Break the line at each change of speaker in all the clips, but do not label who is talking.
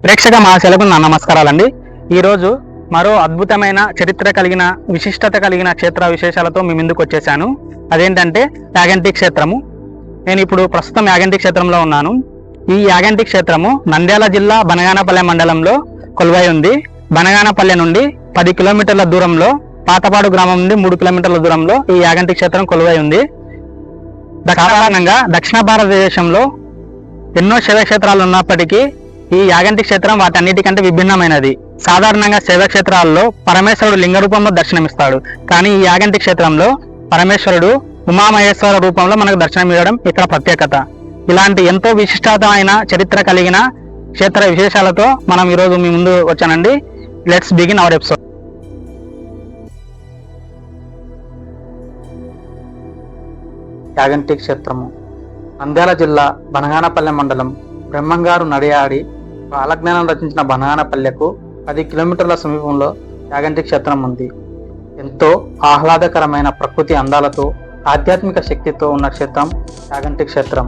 ప్రేక్షక మహాశయులకు నా నమస్కారాలండి. ఈరోజు మరో అద్భుతమైన చరిత్ర కలిగిన విశిష్టత కలిగిన క్షేత్ర విశేషాలతో మీ ముందుకు వచ్చేసాను. అదేంటంటే యాగంటి క్షేత్రము. నేను ఇప్పుడు ప్రస్తుతం యాగంటి క్షేత్రంలో ఉన్నాను. ఈ యాగంటి క్షేత్రము నంద్యాల జిల్లా బనగానపల్లె మండలంలో కొలువై ఉంది. బనగానపల్లె నుండి 10 కిలోమీటర్ల దూరంలో, పాతపాడు గ్రామం నుండి 3 కిలోమీటర్ల దూరంలో ఈ యాగంటి క్షేత్రం కొలువై ఉంది. సాధారణంగా దక్షిణ భారతదేశంలో ఎన్నో శైవక్షేత్రాలు ఉన్నప్పటికీ ఈ యాగంటి క్షేత్రం వాటన్నిటికంటే విభిన్నమైనది. సాధారణంగా శైవక్షేత్రాల్లో పరమేశ్వరుడు లింగ రూపంలో దర్శనమిస్తాడు. కానీ ఈ యాగంటి క్షేత్రంలో పరమేశ్వరుడు ఉమామహేశ్వర రూపంలో మనకు దర్శనమివ్వడం ఇక్కడ ప్రత్యేకత. ఇలాంటి ఎంతో విశిష్టమైన చరిత్ర కలిగిన క్షేత్ర విశేషాలతో మనం ఈరోజు మీ ముందు వచ్చానండి. Let's begin our episode. Yaganti క్షేత్రము నంద్యాల జిల్లా బనగానపల్లె మండలం బ్రహ్మంగారు నడియాడి కాలజ్ఞానం రచించిన బనగానపల్లెకు 10 కిలోమీటర్ల సమీపంలో యాగంటి క్షేత్రం ఉంది. ఎంతో ఆహ్లాదకరమైన ప్రకృతి అందాలతో, ఆధ్యాత్మిక శక్తితో ఉన్న క్షేత్రం యాగంటి క్షేత్రం.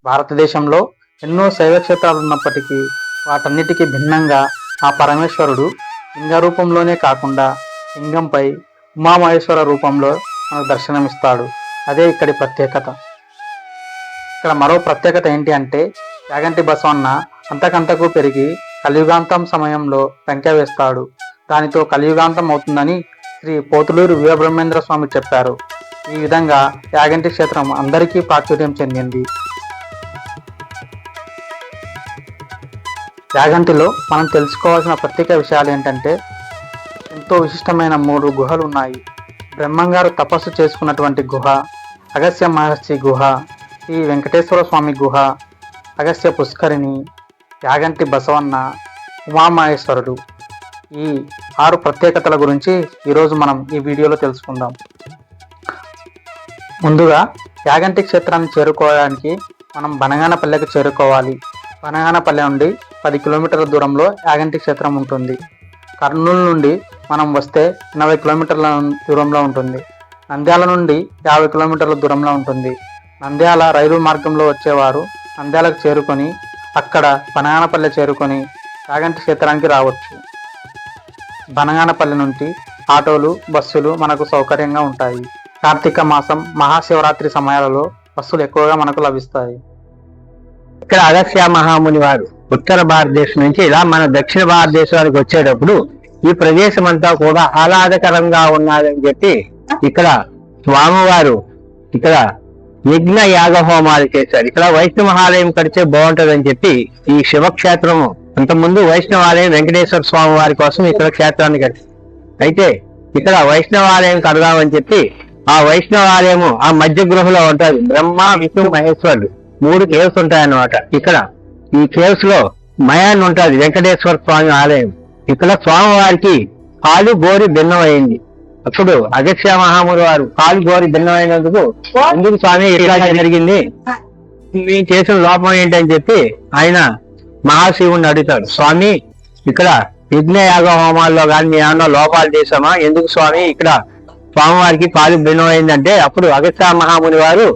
భారతదేశంలో ఎన్నో శైవ క్షేత్రాలు ఉన్నప్పటికీ వాటన్నిటికీ భిన్నంగా ఆ పరమేశ్వరుడు లింగ రూపంలోనే కాకుండా లింగంపై ఉమామహేశ్వర రూపంలో మనకు దర్శనమిస్తాడు. అదే ఇక్కడి ప్రత్యేకత. ఇక్కడ మరో ప్రత్యేకత ఏంటి అంటే, యాగంటి బసవన్న అంతకంతకు పెరిగి కలియుగాంతం సమయంలో సంఖ్య వేస్తాడు. దానితో కలియుగాంతం అవుతుందని శ్రీ పోతులూరు వీరబ్రహ్మేంద్ర స్వామి చెప్పారు. ఈ విధంగా యాగంటి క్షేత్రం అందరికీ ప్రాచుర్యం చెందింది. యాగంటిలో మనం తెలుసుకోవాల్సిన ప్రత్యేక విషయాలు ఏంటంటే, ఎంతో విశిష్టమైన 3 గుహలు ఉన్నాయి. బ్రహ్మంగారు తపస్సు చేసుకున్నటువంటి గుహ, అగస్త్య మహర్షి గుహ, శ్రీ వెంకటేశ్వర స్వామి గుహ, అగస్త్య పుష్కరిణి, యాగంటి బసవన్న, ఉమామహేశ్వరుడు. ఈ 6 ప్రత్యేకతల గురించి ఈరోజు మనం ఈ వీడియోలో తెలుసుకుందాం. ముందుగా యాగంటి క్షేత్రాన్ని చేరుకోవడానికి మనం బనగానపల్లెకు చేరుకోవాలి. బనగానపల్లె నుండి 10 కిలోమీటర్ల దూరంలో యాగంటి క్షేత్రం ఉంటుంది. కర్నూలు నుండి మనం వస్తే 80 కిలోమీటర్ల దూరంలో ఉంటుంది. నంద్యాల నుండి 50 కిలోమీటర్ల దూరంలో ఉంటుంది. నంద్యాల రైలు మార్గంలో వచ్చేవారు నంద్యాలకు చేరుకొని అక్కడ బనగానపల్లె చేరుకొని యాగంటి క్షేత్రానికి రావచ్చు. బనగానపల్లె నుండి ఆటోలు, బస్సులు మనకు సౌకర్యంగా ఉంటాయి. కార్తీక మాసం, మహాశివరాత్రి సమయాలలో బస్సులు ఎక్కువగా మనకు లభిస్తాయి.
ఇక్కడ అగస్త్య మహాముని వారు ఉత్తర భారతదేశం నుంచి ఇలా మన దక్షిణ భారతదేశానికి వచ్చేటప్పుడు ఈ ప్రదేశం అంతా కూడా ఆహ్లాదకరంగా ఉన్నదని చెప్పి ఇక్కడ స్వామివారు ఇక్కడ యజ్ఞ యాగ హోమాలు చేశారు. ఇక్కడ వైష్ణవాలయం కడితే బాగుంటుందని చెప్పి ఈ శివక్షేత్రము అంతకుముందు వైష్ణవాలయం వెంకటేశ్వర స్వామి వారి కోసం ఇక్కడ క్షేత్రాన్ని కట్టారు. అయితే ఇక్కడ వైష్ణవాలయం కడదామని చెప్పి ఆ వైష్ణవాలయము ఆ మధ్య గృహలో ఉంటుంది. బ్రహ్మ, విష్ణు, మహేశ్వరుడు 3 కేవ్స్ ఉంటాయన్నమాట. ఇక్కడ ఈ కేవ్స్ లో మయాన్ ఉంటుంది, వెంకటేశ్వర స్వామి ఆలయం. ఇక్కడ స్వామివారికి కాలు గోరి భిన్నమైంది. అప్పుడు అగస్త్య మహాముని వారు కాలు గోరి భిన్నమైనందుకు ఎందుకు స్వామి ఇట్లా జరిగింది, మేము చేసిన లోపం ఏంటని చెప్పి ఆయన మహాశివుణ్ణి అడుగుతాడు. స్వామి, ఇక్కడ యజ్ఞయాగ హోమాల్లో కానీ మేము ఏమన్నా లోపాలు చేశామా, ఎందుకు స్వామి ఇక్కడ స్వామివారికి కాలు భిన్నమైందంటే, అప్పుడు అగస్త్య మహాముని వారు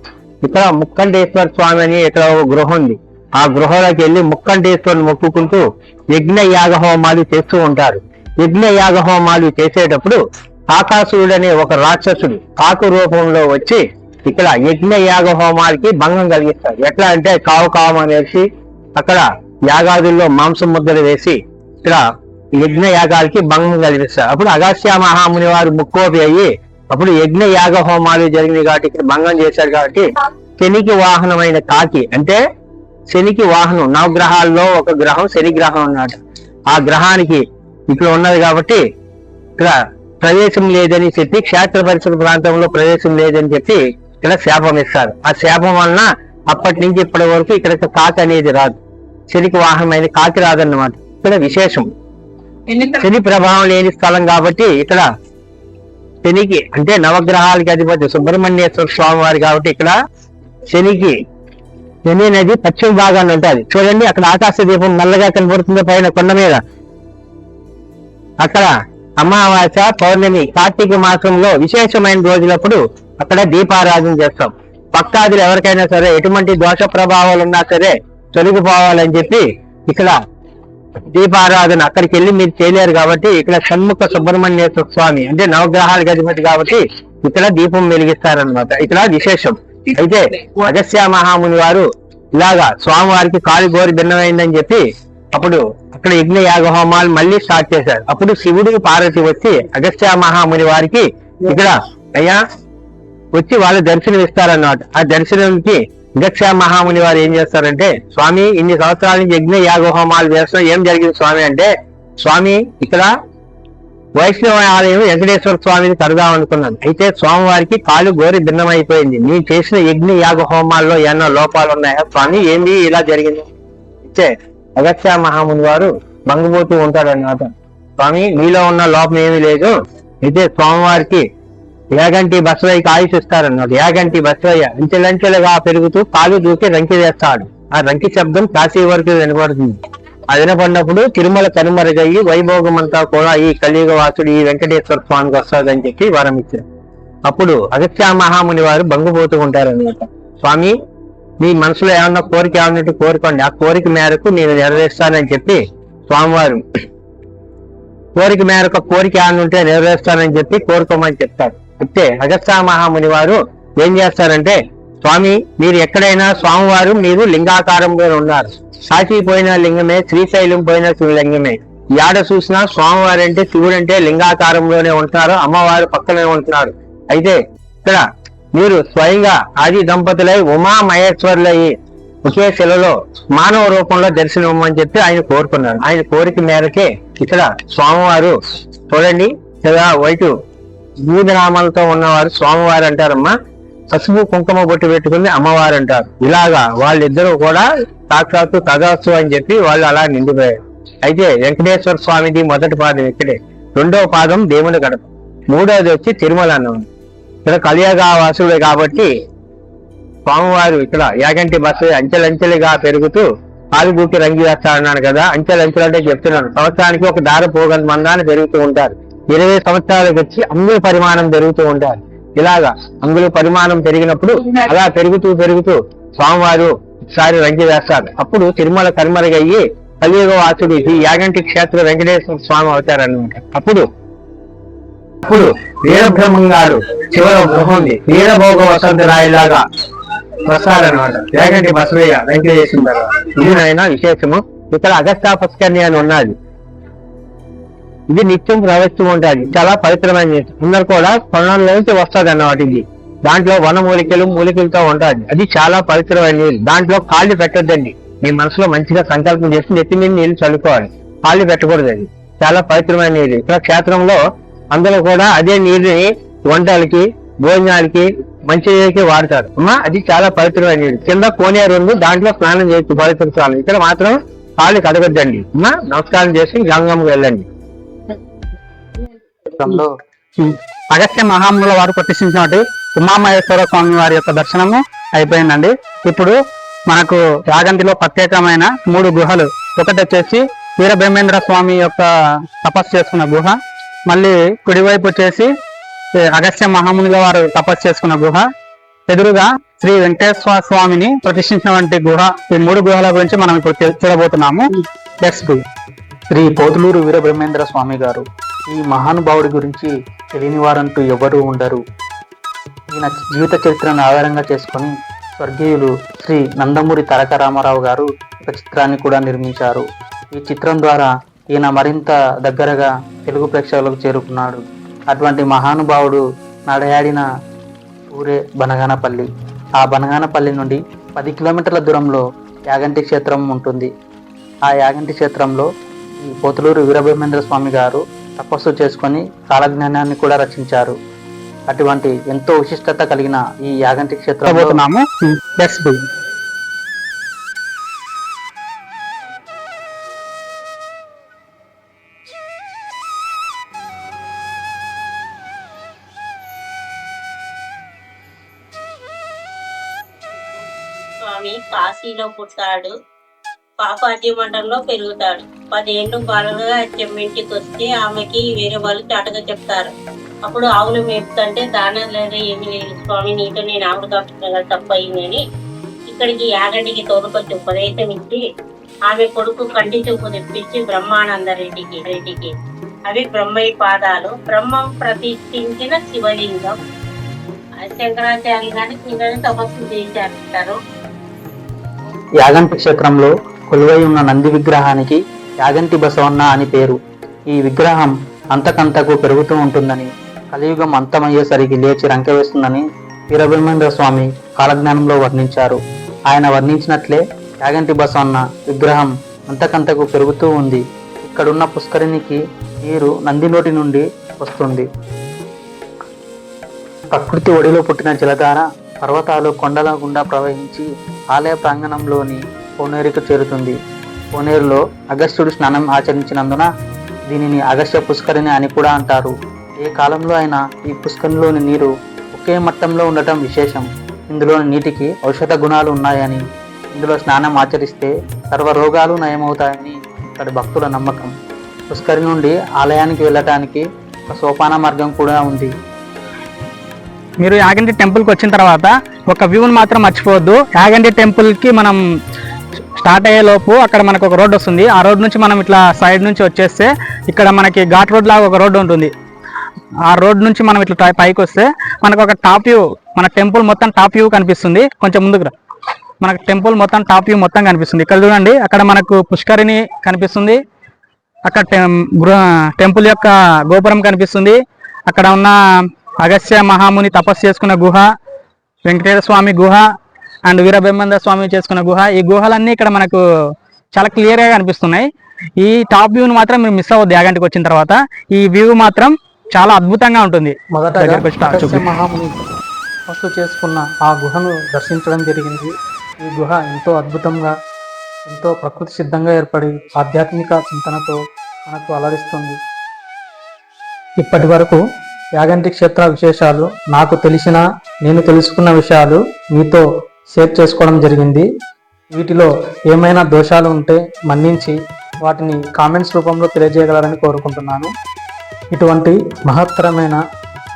ఇక్కడ ముక్కంటేశ్వర స్వామి అని ఇక్కడ ఒక గృహ ఉంది. ఆ గృహలోకి వెళ్ళి ముక్కంటేశ్వరుని మొక్కుకుంటూ యజ్ఞ యాగ హోమాలు చేస్తూ ఉంటారు. యజ్ఞ యాగ హోమాలు చేసేటప్పుడు ఆకాశుడు అనే ఒక రాక్షసుడు కాకు రూపంలో వచ్చి ఇక్కడ యజ్ఞ యాగ హోమాలకి భంగం కలిగిస్తాడు. ఎట్లా అంటే కావు కావు అనేసి అక్కడ యాగాదుల్లో మాంసం ముద్దలు వేసి ఇక్కడ యజ్ఞ యాగాలకి భంగం కలిగిస్తారు. అప్పుడు అగస్త్య మహాముని వారు ముక్కోపి అయ్యి అప్పుడు యజ్ఞ యాగ హోమాలు జరిగినాయి కాబట్టి ఇక్కడ భంగం చేశారు. కాబట్టి శనికి వాహనమైన కాకి అంటే శనికి వాహనం, నవగ్రహాల్లో ఒక గ్రహం శని గ్రహం అన్నమాట. ఆ గ్రహానికి ఇక్కడ ఉన్నది కాబట్టి ఇక్కడ ప్రవేశం లేదని చెప్పి, క్షేత్ర పరిసర ప్రాంతంలో ప్రవేశం లేదని చెప్పి ఇక్కడ శాపం ఇస్తారు. ఆ శాపం వలన అప్పటి నుంచి ఇప్పటి వరకు ఇక్కడ కాకి అనేది రాదు. శనికి వాహనమైన కాకి రాదన్నమాట. ఇక్కడ విశేషం శని ప్రభావం లేని స్థలం కాబట్టి ఇక్కడ శనికి అంటే నవగ్రహాలకి అధిపతి సుబ్రహ్మణ్యేశ్వర స్వామి వారు కాబట్టి ఇక్కడ శని నది పశ్చిమ భాగాన్ని ఉంటుంది. చూడండి, అక్కడ ఆకాశ దీపం నల్లగా కనబడుతుంది పైన కొండ మీద. అక్కడ అమావాస్య, పౌర్ణమి, కార్తీక మాసంలో విశేషమైన రోజులప్పుడు అక్కడ దీపారాధన చేస్తాం. భక్తాదులు ఎవరికైనా సరే ఎటువంటి దోష ప్రభావాలు ఉన్నా సరే తొలగిపోవాలని చెప్పి ఇక్కడ దీపారాధన అక్కడికి వెళ్ళి మీరు చేయలేరు కాబట్టి ఇక్కడ షణ్ముఖ సుబ్రహ్మణ్యేశ్వర స్వామి అంటే నవగ్రహాలకు అధిపతి కాబట్టి ఇక్కడ దీపం వెలిగిస్తారనమాట. ఇక్కడ విశేషం. అయితే అగస్త్య మహాముని వారు ఇలాగా స్వామివారికి కాలు గోరి భిన్నమైందని చెప్పి అప్పుడు అక్కడ యజ్ఞ యాగ హోమాలు మళ్ళీ స్టార్ట్ చేశారు. అప్పుడు శివుడు పార్వతి వచ్చి అగస్త్య మహాముని వారికి ఇక్కడ అయ్యా వచ్చి వాళ్ళు దర్శనం ఇస్తారన్నమాట. ఆ దర్శనంకి అగస్త్య మహాముని వారు ఏం చేస్తారంటే, స్వామి ఇన్ని సంవత్సరాల నుంచి యజ్ఞ యాగ హోమాలు చేస్తాం, ఏం జరిగింది స్వామి అంటే, స్వామి ఇక్కడ వైష్ణవ ఆలయం వెంకటేశ్వర స్వామిని కడదాం అనుకున్నాను. అయితే స్వామివారికి కాలు గోరి భిన్నమైపోయింది. నేను చేసిన యజ్ఞ యాగ హోమాల్లో ఏమన్నా లోపాలు ఉన్నాయా స్వామి, ఏంది ఇలా జరిగింది? ఇచ్చే అగస్త్య మహాముని వారు బంగపోతూ ఉంటాడన్నమాట. స్వామి మీలో ఉన్న లోపం ఏమీ లేదు. అయితే స్వామివారికి యాగంటి బసవయ్యకి ఆయుష్ ఇస్తారన్నమాట. యాగంటి బసవయ్య అంచెలంచెలుగా పెరుగుతూ కాలు దూకి రంకి వేస్తాడు. ఆ రంకి శబ్దం కాశీ వరకు వినపడుతుంది. ఆ వినపడినప్పుడు తిరుమల కనుమరుగయ్యి వైభోగం అంతా కూడా ఈ కలియుగ వాసుడు ఈ వెంకటేశ్వర స్వామికి వస్తాడని చెప్పి వరం ఇచ్చారు. అప్పుడు అగస్త్య మహాముని వారు బంగుపోతూ ఉంటారన్నమాట. స్వామి మీ మనసులో ఏమన్నా కోరిక ఏమన్నట్టు కోరుకోండి, ఆ కోరిక మేరకు నేను నెరవేరుస్తానని చెప్పి స్వామివారు కోరిక మేరకు కోరిక ఏమన్నుంటే నెరవేరుస్తానని చెప్పి కోరుకోమని చెప్తారు. చెప్తే అగస్త్య మహాముని వారు ఏం చేస్తారంటే, స్వామి మీరు ఎక్కడైనా స్వామివారు మీరు లింగాకారంలో ఉన్నారు. కాశీ పోయిన లింగమే, శ్రీశైలం పోయిన శివలింగమే. యాడ చూసినా స్వామివారు అంటే శివుడు అంటే లింగాకారంలోనే ఉంటున్నారు, అమ్మవారు పక్కనే ఉంటున్నారు. అయితే ఇక్కడ మీరు స్వయంగా ఆది దంపతులై ఉమా మహేశ్వరులయ్యి ఒకే శిలలో మానవ రూపంలో దర్శనం ఇవ్వమని చెప్పి ఆయన కోరుకున్నారు. ఆయన కోరిక మేరకే ఇక్కడ స్వామివారు చూడండి కదా, వైటు బూదనామాలతో ఉన్నవారు స్వామివారు అంటారమ్మా. పసుపు కుంకుమ బొట్టు పెట్టుకుని అమ్మవారు అంటారు. ఇలాగా వాళ్ళిద్దరూ కూడా సాక్షాత్తు తదాస్తు అని చెప్పి వాళ్ళు అలా నిండిపోయారు. అయితే వెంకటేశ్వర స్వామిది మొదటి పాదం ఇక్కడే, రెండవ పాదం దేవుని గడప, మూడవది వచ్చి తిరుమల అన్నమాట. ఇక్కడ కలియుగా వాసుడే కాబట్టి స్వామివారు ఇక్కడ యాగంటి బస్సు అంచెలంచెలుగా పెరుగుతూ ఆలుగూకి రంగి వేస్తాడన్నాను కదా. అంచెలంచెలు అంటే చెప్తున్నాను, సంవత్సరానికి ఒక దార పోగంత మందాన్ని పెరుగుతూ ఉంటారు. 20 సంవత్సరాలకు వచ్చి అంగుల పరిమాణం పెరుగుతూ ఉంటారు. ఇలాగా అంగుల పరిమాణం పెరిగినప్పుడు అలా పెరుగుతూ పెరుగుతూ స్వామివారు ఒకసారి రంగి వేస్తారు. అప్పుడు తిరుమల కనుమరుగయ్యి కలియుగ వాసుడు ఈ యాగంటి క్షేత్ర వెంకటేశ్వర స్వామి అవుతారన్నమాట. అప్పుడు వీరబ్రహ్మం గారు చివర గృహంది వీరభోగ వసంత రాయిలాగా వస్తారనమాట. యాగంటి బసవయ్య వెంకటేశ్వర తర్వాత ఇదినైనా విశేషము. ఇక్కడ అగస్త్య పుష్కరిణి అని ఉన్నది. ఇది నిత్యం ప్రవహిస్తూ ఉంటుంది. చాలా పవిత్రమైన అందరు కూడా కొండలోంచి వస్తుంది అన్నమాట. ఇది దాంట్లో వన మూలికలతో ఉంటుంది. అది చాలా పవిత్రమైన నీళ్ళు. దాంట్లో కాళ్ళు పెట్టొద్దండి. మీ మనసులో మంచిగా సంకల్పం చేసి నెత్తి మీద నీళ్లు చల్లుకోవాలి, కాళ్ళు పెట్టకూడదు. అది చాలా పవిత్రమైన నీళ్ళు. ఇక్కడ క్షేత్రంలో అందరూ కూడా అదే నీరుని వంటలకి, భోజనాలకి, మంచికి వాడతారు అమ్మా. అది చాలా పవిత్రమైన నీళ్ళు. కింద కోనేరు ఉంది, దాంట్లో స్నానం చేయొచ్చు పవిత్ర స్నానం. ఇక్కడ మాత్రం కాళ్ళు కడగొద్దండి అమ్మా. నమస్కారం చేసి గంగమ్మకు వెళ్ళండి.
అగస్త్య మహాముల వారు ప్రతిష్ఠించినటువంటి ఉమామహేశ్వర స్వామి వారి యొక్క దర్శనము అయిపోయిందండి. ఇప్పుడు మనకు యాగంటిలో ప్రత్యేకమైన 3 గుహలు. ఒకటి వచ్చేసి వీరబ్రహ్మేంద్ర స్వామి యొక్క తపస్సు చేసుకున్న గుహ, మళ్ళీ కుడివైపు వచ్చేసి అగస్త్య మహామునిల వారు తపస్సు చేసుకున్న గుహ, ఎదురుగా శ్రీ వెంకటేశ్వర స్వామిని ప్రతిష్ఠించినటువంటి గుహ. ఈ 3 గుహల గురించి మనం ఇప్పుడు చూడబోతున్నాము.
శ్రీ పోతులూరు వీరబ్రహ్మేంద్ర స్వామి గారు. ఈ మహానుభావుడి గురించి తెలియని వారంటూ ఎవరూ ఉండరు. ఈయన జీవిత చరిత్రను ఆధారంగా చేసుకొని స్వర్గీయులు శ్రీ నందమూరి తారక రామారావు గారు ఒక చిత్రాన్ని కూడా నిర్మించారు. ఈ చిత్రం ద్వారా ఈయన మరింత దగ్గరగా తెలుగు ప్రేక్షకులకు చేరుకున్నాడు. అటువంటి మహానుభావుడు నడయాడిన ఊరే బనగానపల్లి. ఆ బనగానపల్లి నుండి 10 కిలోమీటర్ల దూరంలో యాగంటి క్షేత్రం ఉంటుంది. ఆ యాగంటి క్షేత్రంలో ఈ పోతులూరు వీరబ్రహ్మేంద్ర స్వామి గారు తపస్సు చేసుకొని కాలజ్ఞానాన్ని కూడా రచించారు. అటువంటి ఎంతో విశిష్టత కలిగిన ఈ యాగంటి క్షేత్రం
పోతున్నాము.
స్వామి కాశీలో పుట్టాడు, పాపాటి మండలంలో పెరుగుతాడు. 10 ఏళ్ళు బాలుగా చెమ్మింటికి వస్తే ఆమెకి వేరే వాళ్ళు చాటగా చెప్తారు. అప్పుడు ఆవులు మేపుతుంటే దానం లేదా ఏమి లేదు స్వామి, నీతో నేను ఆవులు కాపుతున్నా తప్ప అయిందని ఇక్కడికి యాగంటికి తోలుకొచ్చి ఉపదేశం ఇచ్చి ఆమె కొడుకు కంటి చూపు తెప్పించి బ్రహ్మానంద రెడ్డికి అవి బ్రహ్మయ్య పాదాలు, బ్రహ్మం ప్రతిష్ఠించిన శివలింగం. శంకరాచార్య గారిని కిందని తపస్సు చేశారు.
యాగంటి క్షేత్రంలో కొలువై ఉన్న నంది విగ్రహానికి యాగంటి బసవన్న అని పేరు. ఈ విగ్రహం అంతకంతకు పెరుగుతూ ఉంటుందని, కలియుగం అంతమయ్యేసరికి లేచి రంకెవేస్తుందని వీరబ్రహ్మేంద్ర స్వామి కాలజ్ఞానంలో వర్ణించారు. ఆయన వర్ణించినట్లే యాగంటి బసవన్న విగ్రహం అంతకంతకు పెరుగుతూ ఉంది. ఇక్కడున్న పుష్కరిణికి నీరు నంది నోటి నుండి వస్తుంది. ప్రకృతి ఒడిలో పుట్టిన జలధార పర్వతాలు కొండల గుండా ప్రవహించి ఆలయ ప్రాంగణంలోని కోనేరుకు చేరుతుంది. కోనేరులో అగస్త్యుడు స్నానం ఆచరించినందున దీనిని అగస్త్య పుష్కరిణి అని కూడా అంటారు. ఏ కాలంలో అయినా ఈ పుష్కరిణిలోని నీరు ఒకే మట్టంలో ఉండటం విశేషం. ఇందులోని నీటికి ఔషధ గుణాలు ఉన్నాయని, ఇందులో స్నానం ఆచరిస్తే సర్వ రోగాలు నయమవుతాయని ఇక్కడి భక్తుల నమ్మకం. పుష్కరిణి నుండి ఆలయానికి వెళ్ళటానికి ఒక సోపాన మార్గం కూడా ఉంది.
మీరు యాగంటి టెంపుల్కి వచ్చిన తర్వాత ఒక వ్యూని మాత్రం మర్చిపోవద్దు. యాగంటి టెంపుల్కి మనం స్టార్ట్ అయ్యే లోపు అక్కడ మనకు ఒక రోడ్ వస్తుంది. ఆ రోడ్ నుంచి మనం ఇట్లా సైడ్ నుంచి వచ్చేస్తే ఇక్కడ మనకి ఘాట్ రోడ్ లాగా ఒక రోడ్ ఉంటుంది. ఆ రోడ్ నుంచి మనం ఇట్లా పైకి వస్తే మనకు ఒక టాప్ వ్యూ, మన టెంపుల్ మొత్తం టాప్ వ్యూ కనిపిస్తుంది. కొంచెం ముందుకు రా, మనకు టెంపుల్ మొత్తం టాప్ వ్యూ మొత్తం కనిపిస్తుంది. ఇక్కడ చూడండి, అక్కడ మనకు పుష్కరిణి కనిపిస్తుంది, అక్కడ టెంపుల్ యొక్క గోపురం కనిపిస్తుంది, అక్కడ ఉన్న అగస్త్య మహాముని తపస్సు చేసుకున్న గుహ, వెంకటేశ్వర స్వామి గుహ అండ్ వీరబ్రహ్మేంద్ర స్వామి చేసుకున్న గుహ. ఈ గుహలన్నీ ఇక్కడ మనకు చాలా క్లియర్గా కనిపిస్తున్నాయి. ఈ టాప్ వ్యూని మాత్రం మీరు మిస్ అవ్వద్దు. యాగంటికి వచ్చిన తర్వాత ఈ వ్యూ మాత్రం చాలా అద్భుతంగా ఉంటుంది.
మొదటగా మహాముని తపస్సు చేసుకున్న ఆ గుహను దర్శించడం జరిగింది. ఈ గుహ ఎంతో అద్భుతంగా, ఎంతో ప్రకృతి సిద్ధంగా ఏర్పడి ఆధ్యాత్మిక చింతనతో మనకు అలరిస్తుంది. ఇప్పటి వరకు యాగంటి క్షేత్ర విశేషాలు నాకు తెలిసిన, నేను తెలుసుకున్న విషయాలు మీతో షేర్ చేసుకోవడం జరిగింది. వీటిలో ఏమైనా దోషాలు ఉంటే మన్నించి వాటిని కామెంట్స్ రూపంలో తెలియజేయగలరని కోరుకుంటున్నాను. ఇటువంటి మహత్తరమైన,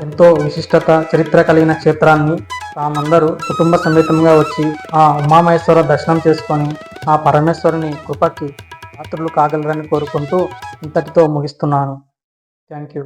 ఎంతో విశిష్టత, చరిత్ర కలిగిన క్షేత్రాన్ని తామందరూ కుటుంబ సమేతంగా వచ్చి ఆ ఉమామహేశ్వర దర్శనం చేసుకొని ఆ పరమేశ్వరుని కృపకి పాత్రులు కాగలరని కోరుకుంటూ ఇంతటితో ముగిస్తున్నాను. Thank you.